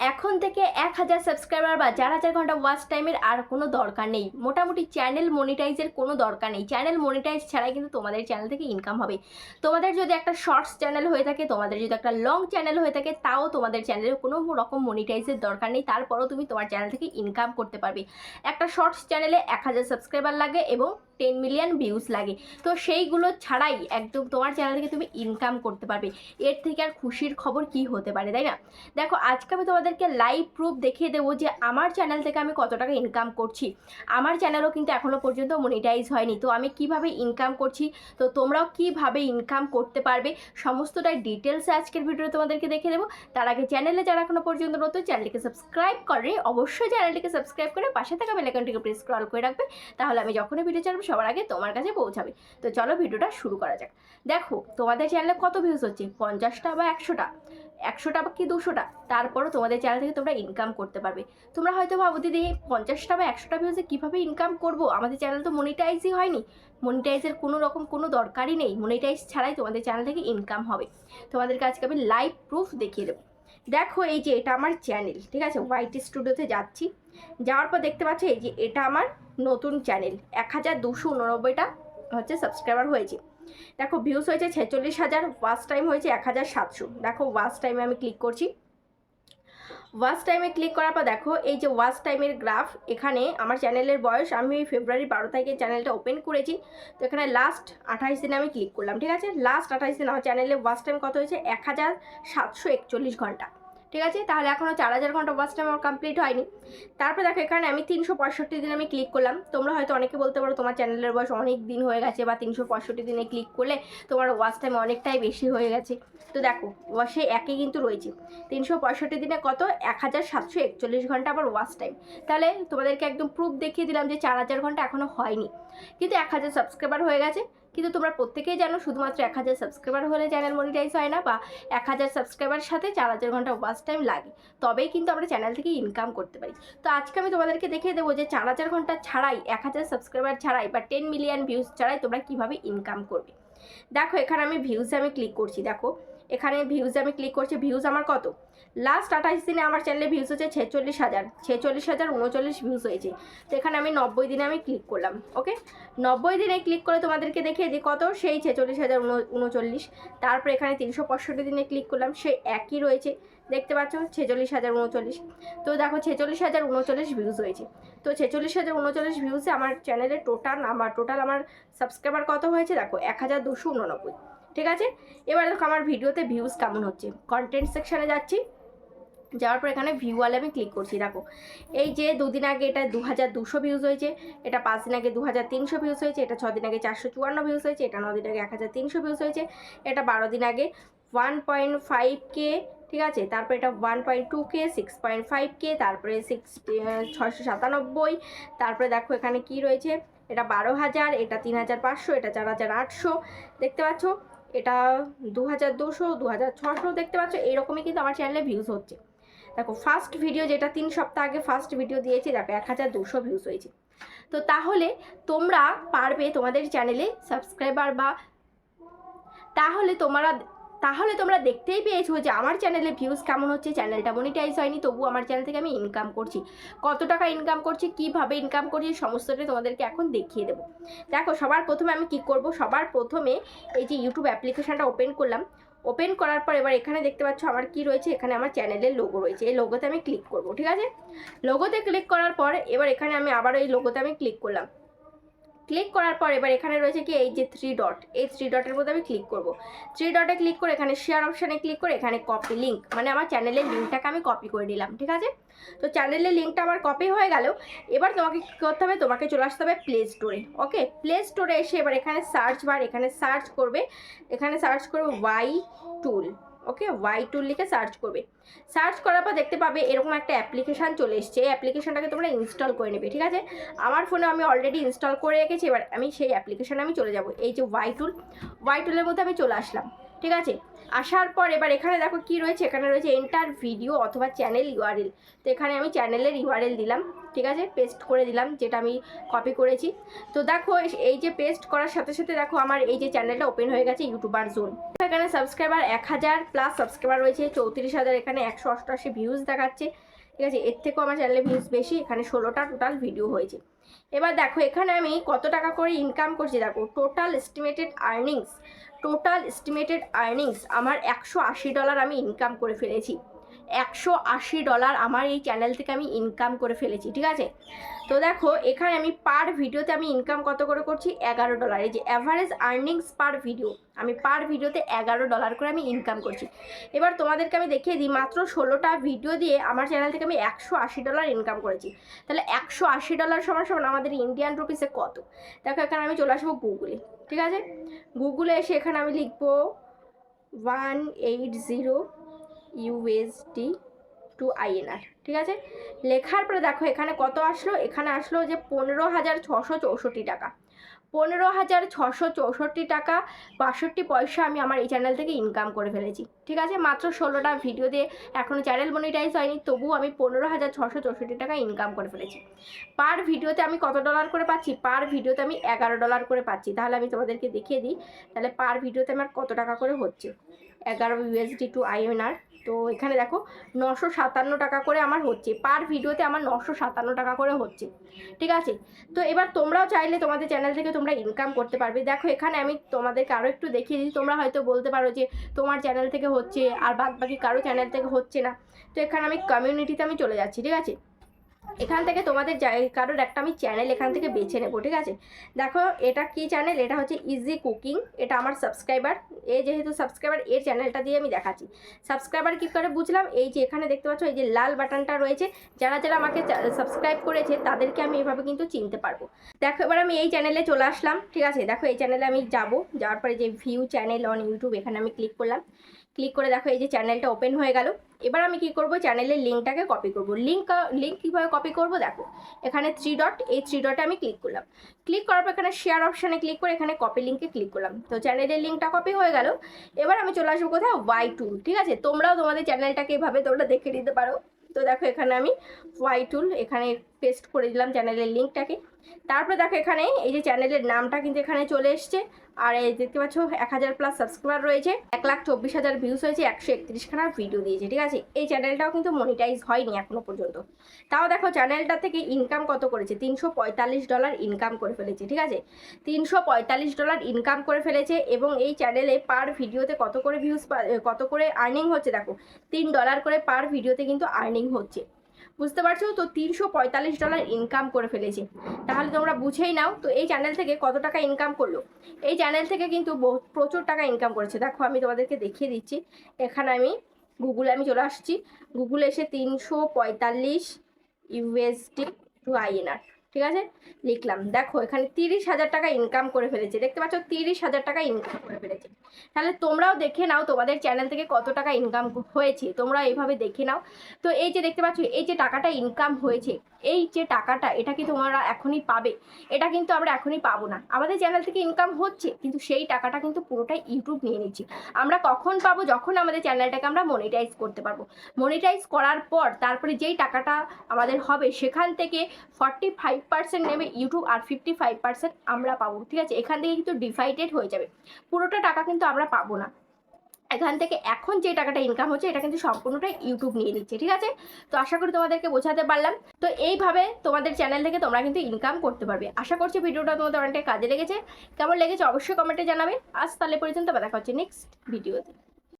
এখন থেকে 1000 সাবস্ক্রাইবার বা 4000 ঘন্টা ওয়াচ টাইমের আর কোনো দরকার নেই। মোটামুটি চ্যানেল মনিটাইজের কোনো দরকার নেই। চ্যানেল মনিটাইজ ছাড়াই কিন্তু তোমাদের চ্যানেল থেকে ইনকাম হবে। তোমাদের যদি একটা শর্টস চ্যানেল হয়ে থাকে, তোমাদের যদি একটা লং চ্যানেল হয়ে থাকে, তাও তোমাদের চ্যানেলে কোনো রকম মনিটাইজের দরকার নেই। তারপরেও তুমি তোমার চ্যানেল থেকে ইনকাম করতে পারবে। একটা শর্টস চ্যানেলে 1000 সাবস্ক্রাইবার লাগে এবং 10 মিলিয়ন ভিউজ লাগে। তো সেইগুলো ছাড়াই একদম তোমার চ্যানেল থেকে তুমি ইনকাম করতে পারবে। এর থেকে আর খুশির খবর কি হতে পারে, তাই না? দেখো, আজকে আমি তোমাদেরকে লাইভ প্রুফ দেখিয়ে দেবো যে আমার চ্যানেল থেকে আমি কত টাকা ইনকাম করছি। আমার চ্যানেলও কিন্তু এখনও পর্যন্ত মনিটাইজ হয়নি। তো আমি কিভাবে ইনকাম করছি, তো তোমরাও কিভাবে ইনকাম করতে পারবে, সমস্তটাই ডিটেলসে আজকের ভিডিও তোমাদেরকে দেখিয়ে দেবো। তার আগে চ্যানেলে যারা এখনও পর্যন্ত নতুন, চ্যানেলটিকে সাবস্ক্রাইব করে অবশ্যই চ্যানেলটিকে সাবস্ক্রাইব করে পাশে থাকা বেল আইকনটিকে প্রেস স্ক্রল করে রাখবে। তাহলে আমি যখনই ভিডিও ছাড়বো সবার আগে তোমার কাছে পৌঁছাবে। তো চলো ভিডিওটা শুরু করা যাক। দেখো, তোমাদের চ্যানেলে কত ভিউজ হচ্ছে, 50টা বা 100টা, 100টা বা কি 200টা, তারপরও তোমাদের চ্যানেল থেকে তোমরা ইনকাম করতে পারবে। তোমরা হয়তো ভাবো দিদি 50টা বা 100টা ভিউজে কীভাবে ইনকাম করবো, আমাদের চ্যানেল তো মনিটাইজই হয়নি। মনিটাইজের কোনো রকম কোনো দরকারই নেই। মনিটাইজ ছাড়াই তোমাদের চ্যানেল থেকে ইনকাম হবে। তোমাদেরকে আজকে আমি লাইভ প্রুফ দেখিয়ে দেবো। দেখো, এই যে এটা আমার চ্যানেল, ঠিক আছে? ওয়াইটি স্টুডিওতে যাচ্ছি, যাওয়ার পর দেখতে পাচ্ছি এই যে এটা আমার নতুন চ্যানেল। 1289টা হচ্ছে সাবস্ক্রাইবার হয়েছে। দেখো, ভিউজ হয়েছে 46,000, ওয়াচ টাইম হয়েছে 1700। দেখো, ওয়াচ টাইমে আমি ক্লিক করছি। ওয়াচ টাইমে ক্লিক করার পর দেখো এই যে ওয়াচ টাইমের গ্রাফ, এখানে আমার চ্যানেলের বয়স, আমি ফেব্রুয়ারি 12 তারিখে চ্যানেলটা ওপেন করেছি। তো এখানে লাস্ট 28 দিনে আমি ক্লিক করলাম, ঠিক আছে? লাস্ট 28 দিন আমার চ্যানেলে ওয়াচ টাইম কত হয়েছে? 1741 ঘন্টা, ঠিক আছে? তাহলে এখনও 4000 ঘন্টা ওয়াচ টাইম আমার কমপ্লিট হয়নি। তারপরে দেখো এখানে আমি 365 দিন আমি ক্লিক করলাম। তোমরা হয়তো অনেকে বলতে পারো তোমার চ্যানেলের বয়স অনেক দিন হয়ে গেছে, বা 365 দিনে ক্লিক করলে তোমার ওয়াচ টাইম অনেকটাই বেশি হয়ে গেছে। তো দেখো, সে একই কিন্তু রয়েছে। 365 দিনে কত? 1741 ঘন্টা আবার ওয়াচ টাইম। তাহলে তোমাদেরকে একদম প্রুফ দেখিয়ে দিলাম যে 4000 ঘন্টা এখনও হয়নি, কিন্তু 1000 সাবস্ক্রাইবার হয়ে গেছে। কিন্তু তোমরা প্রত্যেকেই জানো শুধুমাত্র 1000 সাবস্ক্রাইবার হলে চ্যানেল মনিটাইজ হয় না, বা 1000 সাবস্ক্রাইবারের সাথে 4000 ঘন্টা ওয়াচ টাইম লাগে, তবেই কিন্তু আমরা চ্যানেল থেকে ইনকাম করতে পারি। তো আজকে আমি তোমাদেরকে দেখিয়ে দেবো যে 4000 ঘন্টা ছাড়াই, 1000 সাবস্ক্রাইবার ছাড়াই, বা 10 মিলিয়ন ভিউজ ছাড়াই তোমরা কীভাবে ইনকাম করবে। দেখো, এখানে আমি ভিউজে আমি ক্লিক করছি। দেখো, এখানে ভিউজে আমি ক্লিক করছি। ভিউজ আমার কত? লাস্ট 28 দিনে আমার চ্যানেলে ভিউজ হচ্ছে 46,039 ভিউজ হয়েছে। তো এখানে আমি 90 দিনে আমি ক্লিক করলাম। ওকে, 90 দিনে ক্লিক করে তোমাদেরকে দেখিয়ে দিই কত, সেই 46,039। তারপরে এখানে 365 দিনে ক্লিক করলাম, সেই একই রয়েছে, দেখতে পাচ্ছ 46,039। তো দেখো 46,039 ভিউজ হয়েছে। তো 46,039 ভিউজে আমার চ্যানেলের টোটাল আমার সাবস্ক্রাইবার কত হয়েছে? দেখো 1289, ঠিক আছে? এবার দেখো আমার ভিডিওতে ভিউজ কেমন হচ্ছে। কন্টেন্ট সেকশানে যাচ্ছি, যাওয়ার পর এখানে ভিউ ওয়ালে আমি ক্লিক করছি। দেখো, এই যে 2 দিন আগে এটা 2200 ভিউজ হয়েছে, এটা 5 দিন আগে 2300 ভিউজ হয়েছে, এটা 6 দিন আগে 454 ভিউজ হয়েছে, এটা 9 দিন আগে 1300 ভিউজ হয়েছে, এটা 12 দিন আগে 1.5K, ঠিক আছে? তারপরে এটা 1.2K, 6.5K, তারপরে 697। তারপরে দেখো এখানে কি রয়েছে, এটা 12,000, এটা 3,500, এটা 4,800, দেখতে পাচ্ছ? এটা 2,200, 2,600, দেখতে পাচ্ছ? এইরকমই কিন্তু আমার চ্যানেলে ভিউজ হচ্ছে। দেখো, ফার্স্ট ভিডিও যেটা 3 সপ্তাহ আগে ফার্স্ট ভিডিও দিয়েছি, দেখো 1200 ভিউজ হয়েছে। তো তাহলে তোমরা পারবে তোমাদের চ্যানেলে সাবস্ক্রাইবার, বা তাহলে তোমরা দেখতেই পেয়েছো যে আমার চ্যানেলে ভিউজ কেমন হচ্ছে। চ্যানেলটা মনিটাইজ হয়নি, তবু আমার চ্যানেল থেকে আমি ইনকাম করছি। কত টাকা ইনকাম করছি, কিভাবে ইনকাম করছি, সমস্তটাই তোমাদেরকে এখন দেখিয়ে দেবো। দেখো, সবার প্রথমে আমি কি করব, সবার প্রথমে এই যে ইউটিউব অ্যাপ্লিকেশানটা ওপেন করলাম। ওপেন করার পর এবার এখানে দেখতে পাচ্ছ আমার কি রয়েছে, এখানে আমার চ্যানেলের লোগো রয়েছে। এই লোগোতে আমি ক্লিক করব, ঠিক আছে? লোগোতে ক্লিক করার পর এবার এখানে আমি আবারও এই লোগোতে আমি ক্লিক করলাম। ক্লিক করার পর এবার এখানে রয়েছে কি, এই যে 3 ডট, এই 3 ডটের মধ্যে আমি ক্লিক করব। 3 ডটে ক্লিক করে এখানে শেয়ার অপশানে ক্লিক করে এখানে কপি লিঙ্ক, মানে আমার চ্যানেলের লিঙ্কটাকে আমি কপি করে নিলাম, ঠিক আছে? তো চ্যানেলের লিঙ্কটা আমার কপি হয়ে গেল। এবার তোমাকে কী করতে হবে, তোমাকে চলে আসতে হবে প্লে স্টোরে। ওকে, প্লে স্টোরে এসে এবার এখানে সার্চ বার, এখানে সার্চ করবে, এখানে সার্চ করবে ওয়াই টুল। ওকে, ওয়াই টুল লিখে সার্চ করবে। সার্চ করার পর দেখতে পাবে এরকম একটা অ্যাপ্লিকেশান চলে এসছে। এই অ্যাপ্লিকেশানটাকে তোমরা ইনস্টল করে নেবে, ঠিক আছে? আমার ফোনে আমি অলরেডি ইনস্টল করে রেখেছি। এবার আমি সেই অ্যাপ্লিকেশানে আমি চলে যাব। এই যে ওয়াই টুলের মধ্যে আমি চলে আসলাম, ঠিক আছে? আসার পর এবার এখানে দেখো কি রয়েছে, এখানে রয়েছে এন্টার ভিডিও অথবা চ্যানেল ইউআরএল। তো এখানে আমি চ্যানেলের ইউআরএল দিলাম, ঠিক আছে, পেস্ট করে দিলাম যেটা আমি কপি করেছি। তো দেখো এই যে পেস্ট করার সাথে সাথে দেখো আমার এই যে চ্যানেলটা ওপেন হয়ে গেছে, ইউটিউবার জোন। এখানে সাবস্ক্রাইবার 1000 প্লাস সাবস্ক্রাইবার রয়েছে, 34,000, এখানে 188 ভিউজ দেখাচ্ছে, ঠিক আছে। এর থেকেও আমার চ্যানেলে ভিউজ বেশি, এখানে 16টা টোটাল ভিডিও হয়েছে। এবার দেখো এখানে আমি কত টাকা করে ইনকাম করছি, দেখো টোটাল এস্টিমেটেড আর্নিংস আমার $180 আমি ইনকাম করে ফেলেছি। $180 আমার এই চ্যানেল থেকে আমি ইনকাম করে ফেলেছি, ঠিক আছে। তো দেখো এখানে আমি পার ভিডিওতে আমি ইনকাম কত করে করছি, $11। এই যে অ্যাভারেজ আর্নিংস পার ভিডিও, আমি পার ভিডিওতে $11 করে আমি ইনকাম করছি। এবার তোমাদেরকে আমি দেখিয়ে দিই, মাত্র 16টা ভিডিও দিয়ে আমার চ্যানেল থেকে আমি $180 ইনকাম করেছি। তাহলে $180 সমান সমান আমাদের ইন্ডিয়ান রুপিসে কত। দেখো এখানে আমি চলে আসবো গুগলে, ঠিক আছে। গুগলে এসে এখানে আমি লিখবো 180 USD টু INR, ঠিক আছে। লেখার পরে দেখো এখানে কত আসলো, এখানে আসলো যে 15,664 টাকা। 15,664 টাকা 62 পয়সা আমি আমার এই চ্যানেল থেকে ইনকাম করে ফেলেছি, ঠিক আছে। মাত্র 16টা ভিডিও দিয়ে, এখনও চ্যানেল মনিটাইজ হয়নি, তবুও আমি 15,664 টাকা ইনকাম করে ফেলেছি। পার ভিডিওতে আমি কত ডলার করে পাচ্ছি, পার ভিডিওতে আমি $11 করে পাচ্ছি। তাহলে আমি তোমাদেরকে দেখিয়ে দিই, তাহলে পার ভিডিওতে আমার কত টাকা করে হচ্ছে, 11 USD টু INR। তো এখানে দেখো 957 টাকা করে আমার হচ্ছে, পার ভিডিওতে আমার 957 টাকা করে হচ্ছে, ঠিক আছে। তো এবার তোমরাও চাইলে তোমাদের চ্যানেল থেকে তোমরা ইনকাম করতে পারবে। দেখো এখানে আমি তোমাদেরকে আরও একটু দেখিয়ে দিই, তোমরা হয়তো বলতে পারো যে তোমার চ্যানেল থেকে হচ্ছে আর বাদ বাকি কারো চ্যানেল থেকে হচ্ছে না। তো এখানে আমি কমিউনিটিতে আমি চলে যাচ্ছি, ঠিক আছে। এখান থেকে তোমাদের কারোর একটা আমি চ্যানেল এখান থেকে বেছে নেবো, ঠিক আছে। দেখো এটা কি চ্যানেল, এটা হচ্ছে ইজি কুকিং, এটা আমার সাবস্ক্রাইবার, যেহেতু সাবস্ক্রাইবার এর চ্যানেলটা দিয়ে আমি দেখাচ্ছি। সাবস্ক্রাইবার কী করে বুঝলাম, এই যে এখানে দেখতে পাচ্ছ এই যে লাল বাটনটা রয়েছে, যারা যারা আমাকে সাবস্ক্রাইব করেছে তাদেরকে আমি এভাবে কিন্তু চিনতে পারবো। দেখো এবার আমি এই চ্যানেলে চলে আসলাম, ঠিক আছে। দেখো এই চ্যানেলে আমি যাওয়ার পরে যে ভিউ চ্যানেল অন ইউটিউব, এখানে আমি ক্লিক করলাম। ক্লিক করে দেখো এই যে চ্যানেলটা ওপেন হয়ে গেল। এবার আমি কি করব, চ্যানেলের লিঙ্কটাকে কপি করব। লিঙ্ক কীভাবে কপি করব, দেখো এখানে 3 ডট, এই 3 ডটে আমি ক্লিক করলাম। ক্লিক করার পর এখানে শেয়ার অপশানে ক্লিক করে এখানে কপি লিঙ্কে ক্লিক করলাম। তো চ্যানেলের লিঙ্কটা কপি হয়ে গেল। এবার আমি চলে আসবো কোথাও Y2, ঠিক আছে। তোমরাও তোমাদের চ্যানেলটাকে এভাবে তোমরা দেখে নিতে পারো। তো দেখো এখানে আমি Y2 এখানে পেস্ট করে দিলাম চ্যানেলের লিঙ্কটাকে। তারপরে দেখো এখানে এই যে চ্যানেলের নামটা কিন্তু এখানে চলে এসছে। আর এই দেখতে পাচ্ছ 1000 প্লাস সাবস্ক্রাইবার রয়েছে, 1,24,000 ভিউজ হয়েছে, 131খানা ভিডিও দিয়েছে, ঠিক আছে। এই চ্যানেলটাও কিন্তু মনিটাইজ হয়নি এখনো পর্যন্ত। তাও দেখো চ্যানেলটা থেকে ইনকাম কত করেছে, $345 ইনকাম করে ফেলেছে, ঠিক আছে। $345 ইনকাম করে ফেলেছে। এবং এই চ্যানেলে পার ভিডিওতে কত করে ভিউজ, কত করে আর্নিং হচ্ছে, দেখো $3 করে পার ভিডিওতে কিন্তু আর্নিং হচ্ছে, বুঝতে পারছো। তো $345 ইনকাম করে ফেলেছে। তাহলে তোমরা বুঝেই নাও তো এই চ্যানেল থেকে কত টাকা ইনকাম করলো। এই চ্যানেল থেকে কিন্তু প্রচুর টাকা ইনকাম করেছে। দেখো আমি তোমাদেরকে দেখিয়ে দিচ্ছি, এখানে আমি গুগলে আমি চলে আসছি। গুগলে এসে 345 USD টু INR, ঠিক আছে, লিখলাম। দেখো এখানে 30,000 টাকা ইনকাম করে ফেলেছে, দেখতে পাচ্ছ 30,000 টাকা ইনকাম করে ফেলেছে। তাহলে তোমরাও দেখে নাও তোমাদের চ্যানেল থেকে কত টাকা ইনকাম হয়েছে, তোমরা এইভাবে দেখে নাও। তো এই যে দেখতে পাচ্ছ এই যে টাকাটা ইনকাম হয়েছে, এই যে টাকাটা, এটা কি তোমরা এখনই পাবে, এটা কিন্তু আমরা এখনই পাবো না। আমাদের চ্যানেল থেকে ইনকাম হচ্ছে, কিন্তু সেই টাকাটা কিন্তু পুরোটাই ইউটিউব নিয়ে নিচ্ছে। আমরা কখন পাবো, যখন আমাদের চ্যানেলটাকে আমরা মনিটাইজ করতে পারবো। মনিটাইজ করার পর তারপরে যেই টাকাটা আমাদের হবে, সেখান থেকে 45% নেবে ইউটিউব আর 55% আমরা পাবো, ঠিক আছে। এখান থেকে কিন্তু ডিভাইডেড হয়ে যাবে, পুরোটা টাকা কিন্তু আমরা পাবো না। এখান থেকে এখন যে টাকাটা ইনকাম হচ্ছে, এটা কিন্তু সম্পূর্ণটাই ইউটিউব নিয়ে নিচ্ছে, ঠিক আছে। তো আশা করি তোমাদেরকে বোঝাতে পারলাম। তো এইভাবে তোমাদের চ্যানেল থেকে তোমরা কিন্তু ইনকাম করতে পারবে। আশা করছি ভিডিওটা তোমাদের অনেকটাই কাজে লেগেছে। কেমন লেগেছে অবশ্যই কমেন্টে জানাবে। আজ তাহলে পর্যন্ত দেখা হচ্ছে নেক্সট ভিডিওতে।